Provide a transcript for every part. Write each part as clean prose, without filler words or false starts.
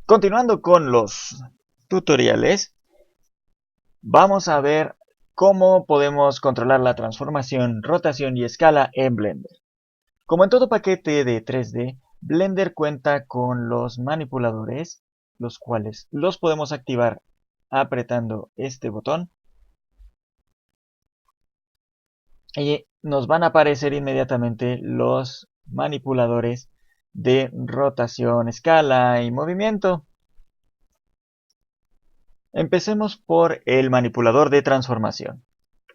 Continuando con los tutoriales, vamos a ver cómo podemos controlar la transformación, rotación y escala en Blender. Como en todo paquete de 3D, Blender cuenta con los manipuladores, los cuales los podemos activar apretando este botón y nos van a aparecer inmediatamente los manipuladores de rotación, escala y movimiento. Empecemos por el manipulador de transformación.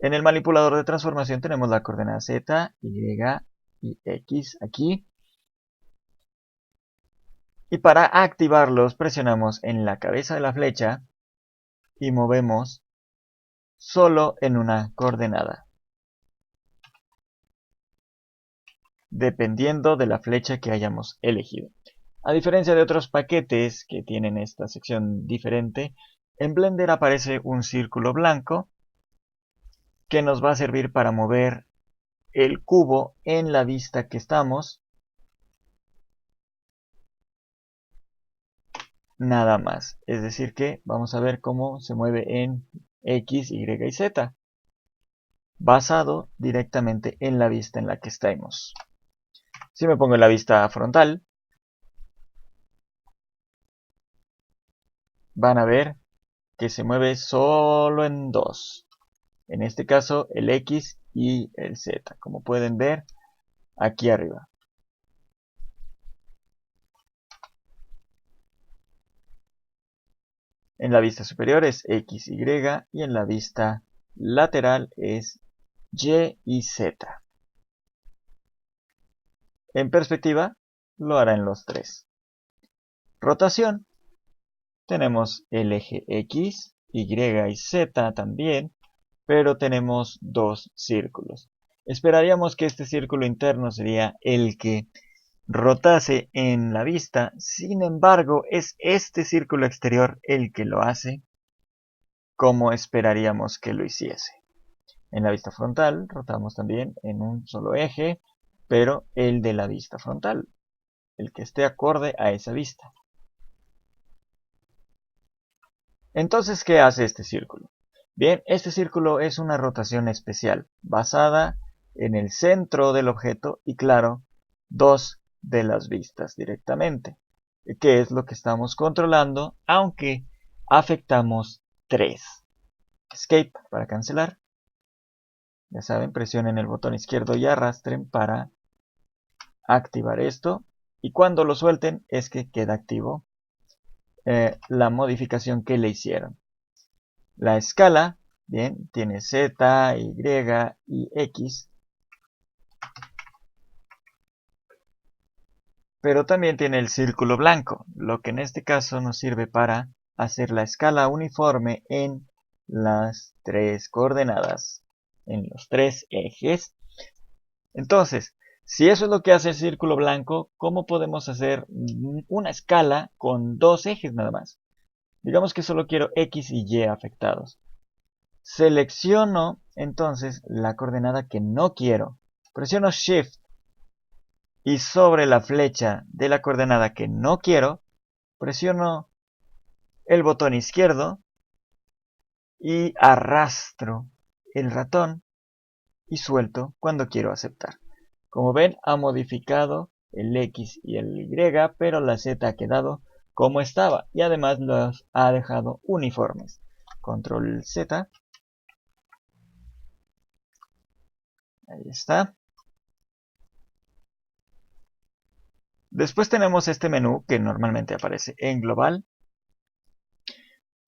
En el manipulador de transformación tenemos la coordenada Z, Y y X aquí. Y para activarlos presionamos en la cabeza de la flecha y movemos solo en una coordenada, dependiendo de la flecha que hayamos elegido. A diferencia de otros paquetes que tienen esta sección diferente, en Blender aparece un círculo blanco que nos va a servir para mover el cubo en la vista que estamos, nada más. Es decir que vamos a ver cómo se mueve en X, Y y Z, basado directamente en la vista en la que estamos. Si me pongo en la vista frontal, van a ver que se mueve solo en dos. En este caso, el X y el Z, como pueden ver aquí arriba. En la vista superior es X, Y y en la vista lateral es Y y Z. En perspectiva, lo hará en los tres. Rotación. Tenemos el eje X, Y y Z también, pero tenemos dos círculos. Esperaríamos que este círculo interno sería el que rotase en la vista, sin embargo es este círculo exterior el que lo hace como esperaríamos que lo hiciese. En la vista frontal rotamos también en un solo eje, pero el de la vista frontal, el que esté acorde a esa vista. Entonces, ¿qué hace este círculo? Bien, este círculo es una rotación especial, basada en el centro del objeto y, claro, dos de las vistas directamente, que es lo que estamos controlando, aunque afectamos tres. Escape para cancelar. Ya saben, presionen el botón izquierdo y arrastren para activar esto. Y cuando lo suelten es que queda activo la modificación que le hicieron. La escala, bien, tiene Z, Y y X. Pero también tiene el círculo blanco, lo que en este caso nos sirve para hacer la escala uniforme en las tres coordenadas, en los tres ejes. Entonces, si eso es lo que hace el círculo blanco, ¿cómo podemos hacer una escala con dos ejes nada más? Digamos que solo quiero X y Y afectados. Selecciono entonces la coordenada que no quiero. Presiono Shift y sobre la flecha de la coordenada que no quiero, presiono el botón izquierdo y arrastro el ratón y suelto cuando quiero aceptar. Como ven, ha modificado el X y el Y, pero la Z ha quedado como estaba y además los ha dejado uniformes. Control Z. Ahí está. Después tenemos este menú que normalmente aparece en global.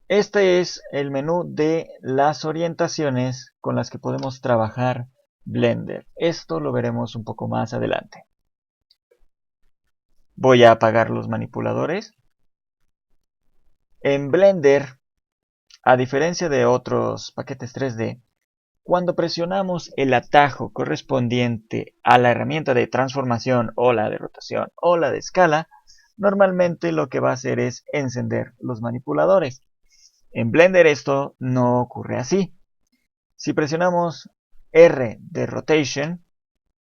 Este es el menú de las orientaciones con las que podemos trabajar Blender. Esto lo veremos un poco más adelante. Voy a apagar los manipuladores. En Blender, a diferencia de otros paquetes 3D, cuando presionamos el atajo correspondiente a la herramienta de transformación o la de rotación o la de escala, normalmente lo que va a hacer es encender los manipuladores. En Blender esto no ocurre así. Si presionamos R de Rotation,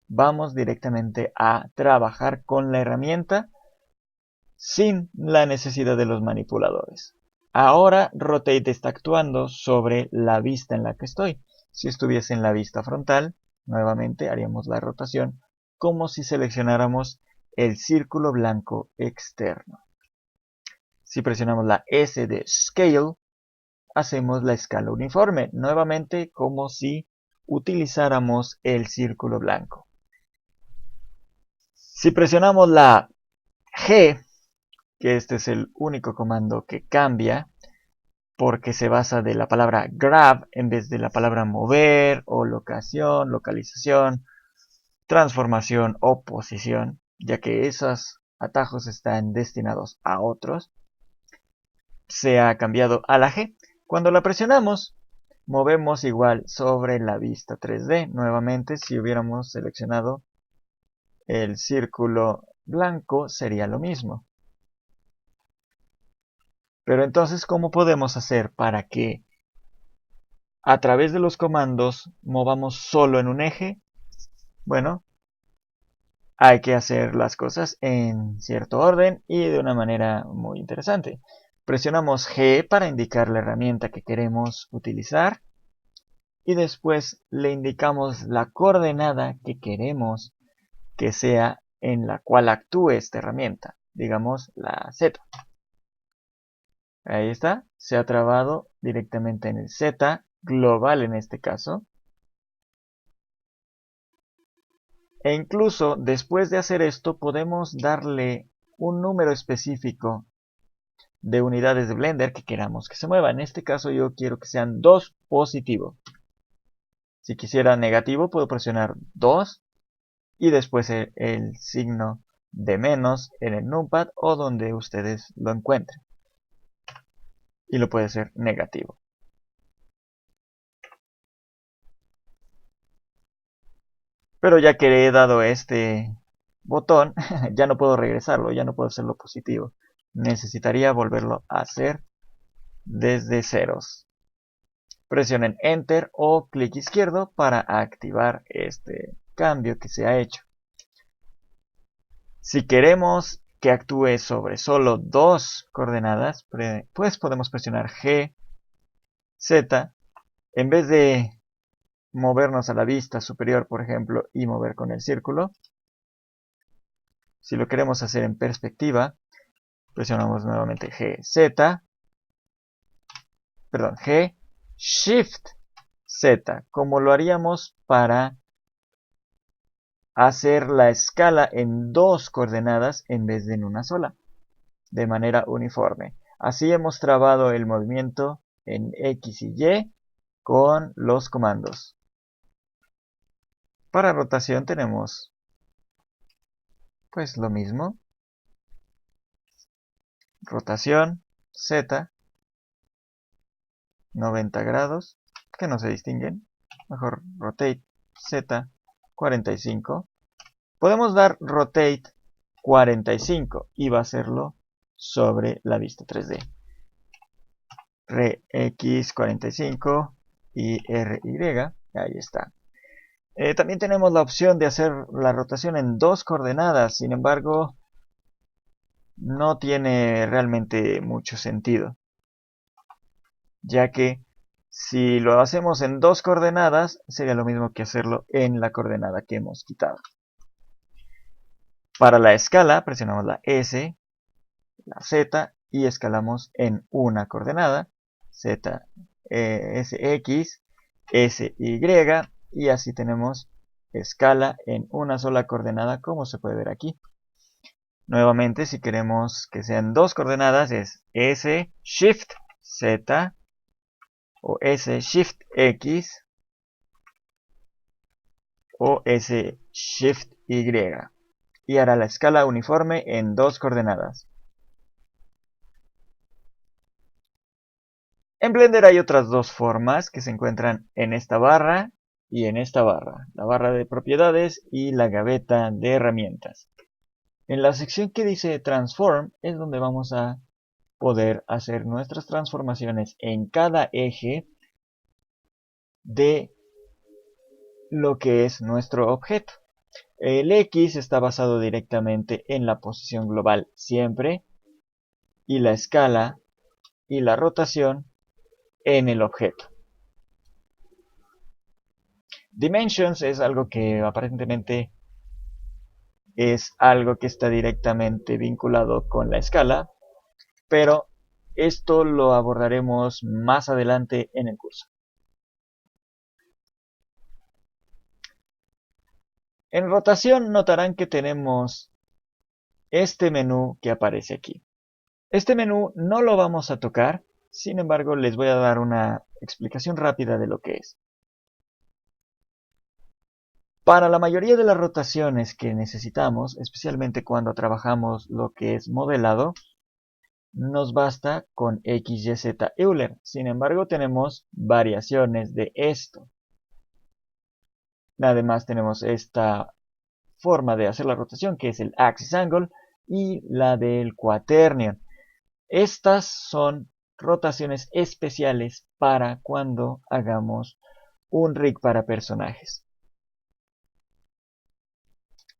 vamos directamente a trabajar con la herramienta sin la necesidad de los manipuladores. Ahora Rotate está actuando sobre la vista en la que estoy. Si estuviese en la vista frontal, nuevamente haríamos la rotación como si seleccionáramos el círculo blanco externo. Si presionamos la S de Scale, hacemos la escala uniforme, nuevamente como si utilizáramos el círculo blanco. Si presionamos la G, que este es el único comando que cambia, porque se basa de la palabra grab en vez de la palabra mover o locación, localización, transformación o posición, ya que esos atajos están destinados a otros, se ha cambiado a la G. Cuando la presionamos, movemos igual sobre la vista 3D. Nuevamente, si hubiéramos seleccionado el círculo blanco, sería lo mismo. Pero entonces, ¿cómo podemos hacer para que a través de los comandos movamos solo en un eje? Bueno, hay que hacer las cosas en cierto orden y de una manera muy interesante. Presionamos G para indicar la herramienta que queremos utilizar y después le indicamos la coordenada que queremos que sea en la cual actúe esta herramienta, digamos la Z. Ahí está, se ha trabado directamente en el Z, global en este caso. E incluso después de hacer esto podemos darle un número específico de unidades de Blender que queramos que se mueva. En este caso yo quiero que sean 2 positivo. Si quisiera negativo puedo presionar 2 y después el signo de menos en el numpad o donde ustedes lo encuentren. Y lo puede ser negativo. Pero ya que le he dado este botón, ya no puedo regresarlo, ya no puedo hacerlo positivo. Necesitaría volverlo a hacer desde ceros. Presionen Enter o clic izquierdo para activar este cambio que se ha hecho. Si queremos que actúe sobre solo 2 coordenadas, pues podemos presionar G, Z, en vez de movernos a la vista superior, por ejemplo, y mover con el círculo. Si lo queremos hacer en perspectiva, presionamos nuevamente G, Shift, Z, como lo haríamos para hacer la escala en 2 coordenadas en vez de en una sola, de manera uniforme. Así hemos trabado el movimiento en X y Y con los comandos. Para rotación tenemos pues lo mismo. Rotación Z, 90 grados, que no se distinguen. Mejor rotate Z, 45. Podemos dar rotate 45 y va a hacerlo sobre la vista 3D. X 45 y RY, ahí está. También tenemos la opción de hacer la rotación en 2 coordenadas, sin embargo, no tiene realmente mucho sentido, ya que si lo hacemos en 2 coordenadas, sería lo mismo que hacerlo en la coordenada que hemos quitado. Para la escala, presionamos la S, la Z y escalamos en una coordenada, Z, SX, SY, y así tenemos escala en una sola coordenada, como se puede ver aquí. Nuevamente, si queremos que sean 2 coordenadas, es S, Shift, Z, o S, Shift, X, o S, Shift, Y. Y hará la escala uniforme en 2 coordenadas. En Blender hay otras 2 formas que se encuentran en esta barra y en esta barra. La barra de propiedades y la gaveta de herramientas. En la sección que dice Transform es donde vamos a poder hacer nuestras transformaciones en cada eje de lo que es nuestro objeto. El X está basado directamente en la posición global siempre y la escala y la rotación en el objeto. Dimensions es algo que aparentemente es algo que está directamente vinculado con la escala, pero esto lo abordaremos más adelante en el curso. En rotación notarán que tenemos este menú que aparece aquí. Este menú no lo vamos a tocar, sin embargo les voy a dar una explicación rápida de lo que es. Para la mayoría de las rotaciones que necesitamos, especialmente cuando trabajamos lo que es modelado, nos basta con XYZ Euler. Sin embargo, tenemos variaciones de esto. Además, tenemos esta forma de hacer la rotación, que es el Axis Angle, y la del Quaternion. Estas son rotaciones especiales para cuando hagamos un rig para personajes.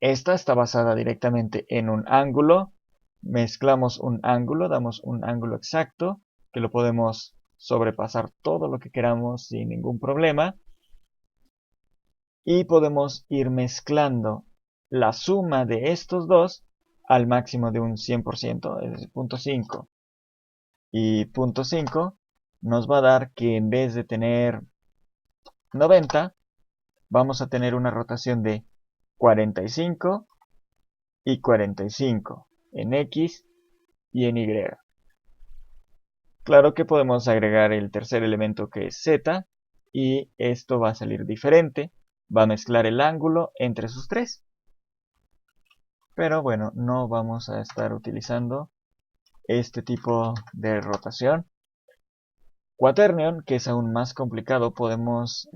Esta está basada directamente en un ángulo. Mezclamos un ángulo, damos un ángulo exacto, que lo podemos sobrepasar todo lo que queramos sin ningún problema. Y podemos ir mezclando la suma de estos dos al máximo de un 100%, es decir, 0.5 y 0.5 nos va a dar que en vez de tener 90, vamos a tener una rotación de 45 y 45 en X y en Y. Claro que podemos agregar el tercer elemento que es Z y esto va a salir diferente. Va a mezclar el ángulo entre sus tres. Pero bueno, no vamos a estar utilizando este tipo de rotación. Quaternion, que es aún más complicado, podemos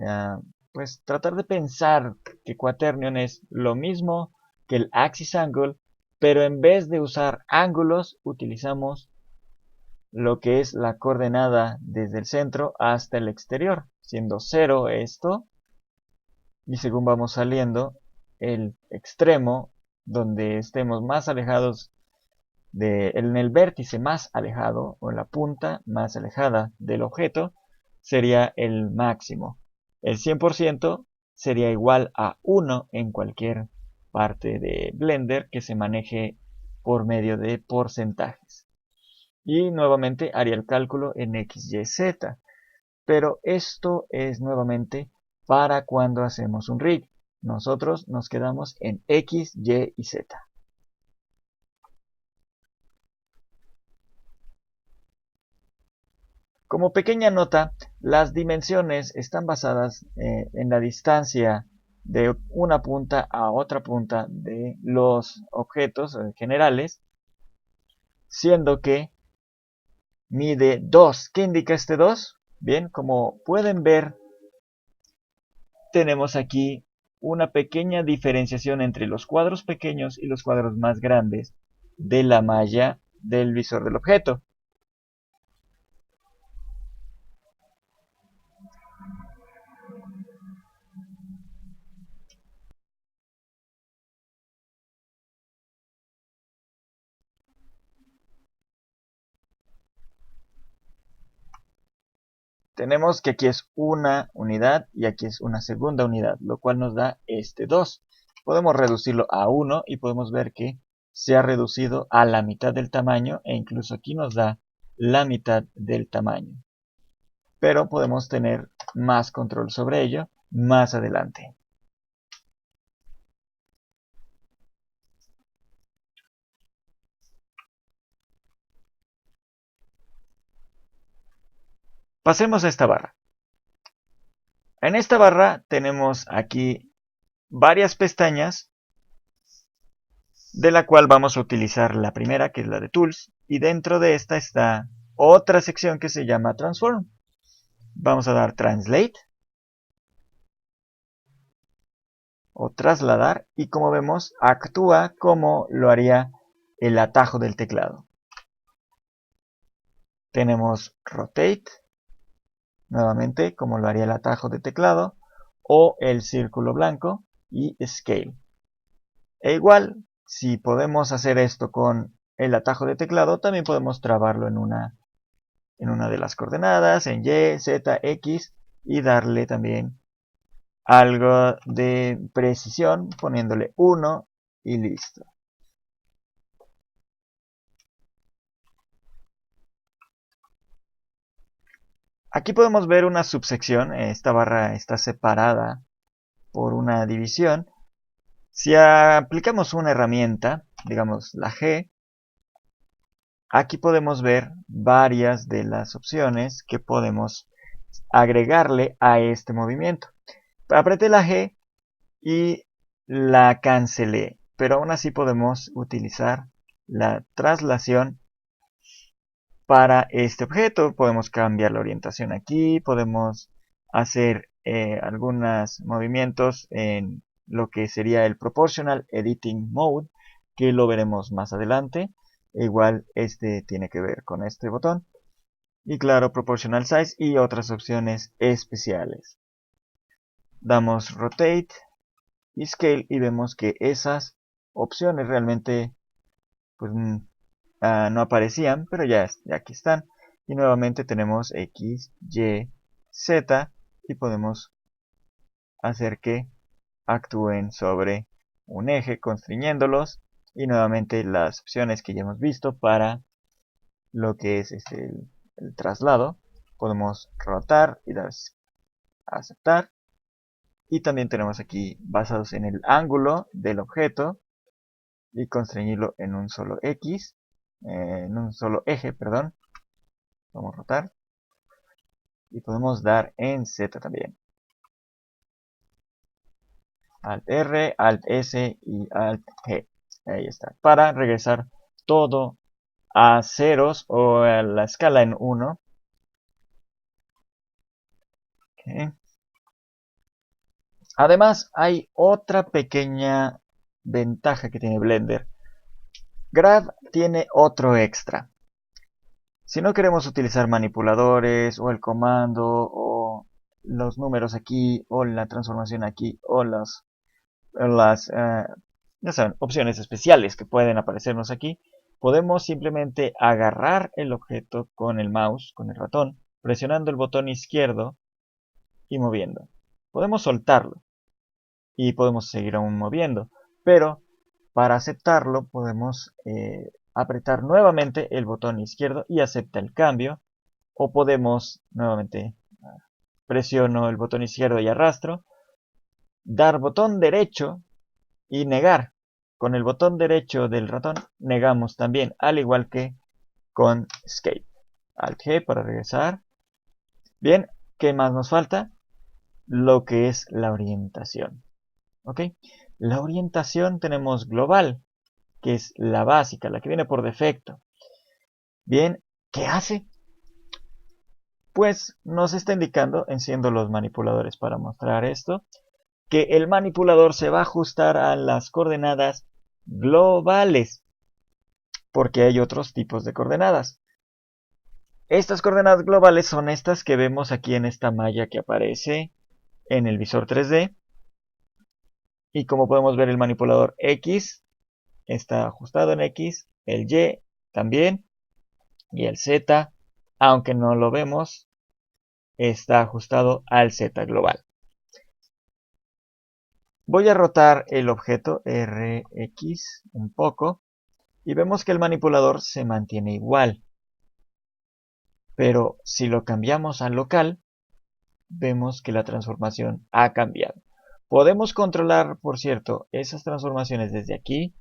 pues tratar de pensar que Quaternion es lo mismo que el Axis Angle, pero en vez de usar ángulos utilizamos lo que es la coordenada desde el centro hasta el exterior, siendo 0 esto, y según vamos saliendo, el extremo donde estemos más alejados en el vértice más alejado o en la punta más alejada del objeto sería el máximo. El 100% sería igual a 1 en cualquier parte de Blender que se maneje por medio de porcentajes. Y nuevamente haría el cálculo en X, Y, Z. Pero esto es nuevamente para cuando hacemos un rig. Nosotros nos quedamos en X, Y y Z. Como pequeña nota, las dimensiones están basadas en la distancia de una punta a otra punta de los objetos generales, siendo que mide 2. ¿Qué indica este 2? Bien, como pueden ver, tenemos aquí una pequeña diferenciación entre los cuadros pequeños y los cuadros más grandes de la malla del visor del objeto. Tenemos que aquí es una unidad y aquí es una segunda unidad, lo cual nos da este 2. Podemos reducirlo a 1 y podemos ver que se ha reducido a la mitad del tamaño e incluso aquí nos da la mitad del tamaño. Pero podemos tener más control sobre ello más adelante. Pasemos a esta barra. En esta barra tenemos aquí varias pestañas, de la cual vamos a utilizar la primera, que es la de Tools, y dentro de esta está otra sección que se llama Transform. Vamos a dar Translate o trasladar y como vemos actúa como lo haría el atajo del teclado. Tenemos Rotate, nuevamente como lo haría el atajo de teclado, o el círculo blanco, y Scale. E igual, si podemos hacer esto con el atajo de teclado, también podemos trabarlo en una de las coordenadas, en Y, Z, X, y darle también algo de precisión poniéndole 1 y listo. Aquí podemos ver una subsección, esta barra está separada por una división. Si aplicamos una herramienta, digamos la G, aquí podemos ver varias de las opciones que podemos agregarle a este movimiento. Apreté la G y la cancelé, pero aún así podemos utilizar la traslación para este objeto. Podemos cambiar la orientación aquí, podemos hacer algunos movimientos en lo que sería el Proportional Editing Mode, que lo veremos más adelante. Igual este tiene que ver con este botón. Y claro, Proportional Size y otras opciones especiales. Damos Rotate y Scale y vemos que esas opciones realmente pues, no aparecían, pero ya aquí están. Y nuevamente tenemos X, Y, Z y podemos hacer que actúen sobre un eje constriñéndolos. Y nuevamente las opciones que ya hemos visto para lo que es el traslado. Podemos rotar y dar a aceptar. Y también tenemos aquí basados en el ángulo del objeto y constreñirlo en un solo X, en un solo eje, perdón. Vamos a rotar. Y podemos dar en Z también. Alt R, Alt S y Alt G. Ahí está. Para regresar todo a ceros o a la escala en 1. Okay. Además, hay otra pequeña ventaja que tiene Blender. Grab tiene otro extra. Si no queremos utilizar manipuladores o el comando o los números aquí o la transformación aquí o las ya saben, opciones especiales que pueden aparecernos aquí, podemos simplemente agarrar el objeto con el mouse, con el ratón, presionando el botón izquierdo y moviendo. Podemos soltarlo y podemos seguir aún moviendo, pero para aceptarlo podemos apretar nuevamente el botón izquierdo y acepta el cambio, o podemos nuevamente presiono el botón izquierdo y arrastro, dar botón derecho y negar. Con el botón derecho del ratón negamos también, al igual que con Escape. Alt G para regresar. Bien, ¿qué más nos falta? Lo que es la orientación. ¿Ok? La orientación tenemos global, que es la básica, la que viene por defecto. Bien, ¿qué hace? Pues nos está indicando, enciendo los manipuladores para mostrar esto, que el manipulador se va a ajustar a las coordenadas globales, porque hay otros tipos de coordenadas. Estas coordenadas globales son estas que vemos aquí en esta malla que aparece en el visor 3D. Y como podemos ver, el manipulador X está ajustado en X, el Y también, y el Z, aunque no lo vemos, está ajustado al Z global. Voy a rotar el objeto RX un poco y vemos que el manipulador se mantiene igual. Pero si lo cambiamos al local, vemos que la transformación ha cambiado. Podemos controlar, por cierto, esas transformaciones desde aquí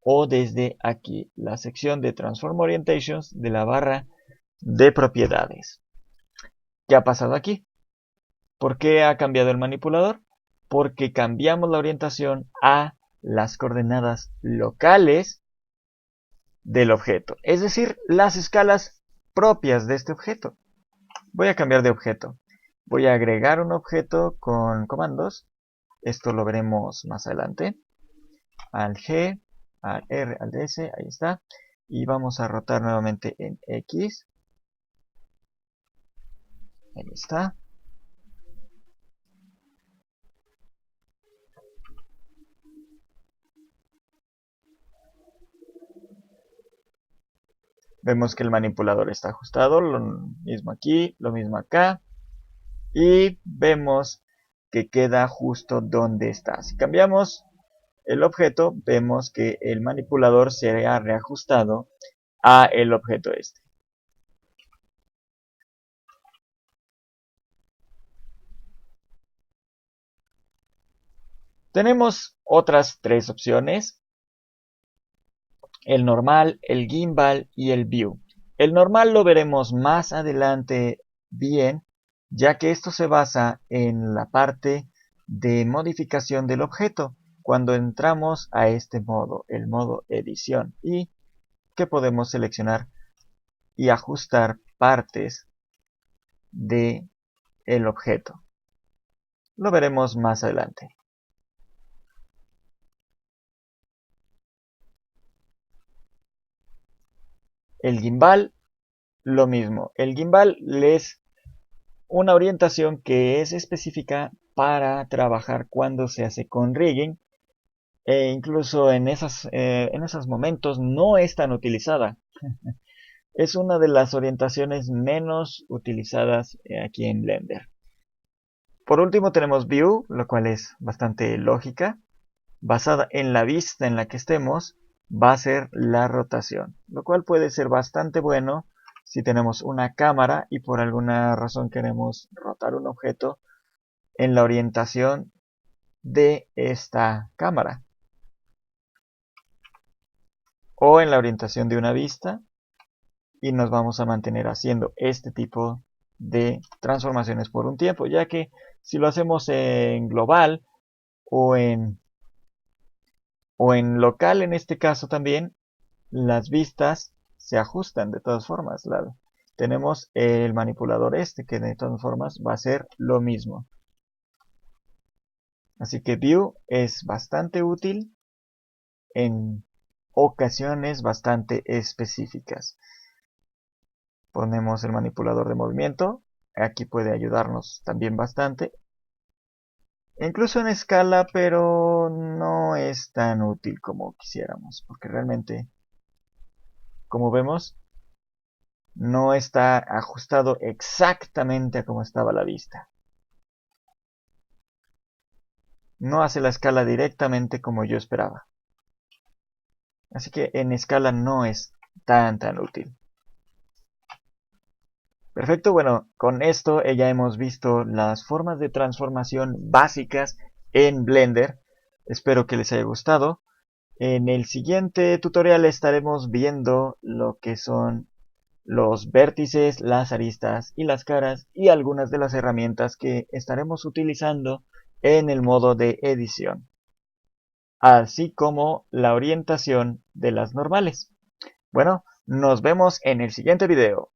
o desde aquí, la sección de Transform Orientations de la barra de propiedades. ¿Qué ha pasado aquí? ¿Por qué ha cambiado el manipulador? Porque cambiamos la orientación a las coordenadas locales del objeto, es decir, las escalas propias de este objeto. Voy a cambiar de objeto. Voy a agregar un objeto con comandos. Esto lo veremos más adelante. Al G, al R, al S, ahí está. Y vamos a rotar nuevamente en X. Ahí está. Vemos que el manipulador está ajustado, lo mismo aquí, lo mismo acá. Y vemos que queda justo donde está. Si cambiamos el objeto, vemos que el manipulador se ha reajustado a el objeto este. Tenemos otras tres opciones: el normal, el gimbal y el view. El normal lo veremos más adelante bien, ya que esto se basa en la parte de modificación del objeto, cuando entramos a este modo, el modo edición, y que podemos seleccionar y ajustar partes de el objeto. Lo veremos más adelante. El gimbal, lo mismo. El gimbal es una orientación que es específica para trabajar cuando se hace con rigging, e incluso en esos momentos no es tan utilizada. Es una de las orientaciones menos utilizadas aquí en Blender. Por último tenemos View, lo cual es bastante lógica. Basada en la vista en la que estemos, va a ser la rotación, lo cual puede ser bastante bueno si tenemos una cámara y por alguna razón queremos rotar un objeto en la orientación de esta cámara o en la orientación de una vista, y nos vamos a mantener haciendo este tipo de transformaciones por un tiempo, ya que si lo hacemos en global o en local, en este caso también, las vistas se ajustan de todas formas. Tenemos el manipulador este, que de todas formas va a ser lo mismo. Así que View es bastante útil en ocasiones bastante específicas. Ponemos el manipulador de movimiento. Aquí puede ayudarnos también bastante. Incluso en escala, pero no es tan útil como quisiéramos, porque realmente, como vemos, no está ajustado exactamente a como estaba la vista. No hace la escala directamente como yo esperaba. Así que en escala no es tan útil. Perfecto, bueno, con esto ya hemos visto las formas de transformación básicas en Blender. Espero que les haya gustado. En el siguiente tutorial estaremos viendo lo que son los vértices, las aristas y las caras, y algunas de las herramientas que estaremos utilizando en el modo de edición, así como la orientación de las normales. Bueno, nos vemos en el siguiente video.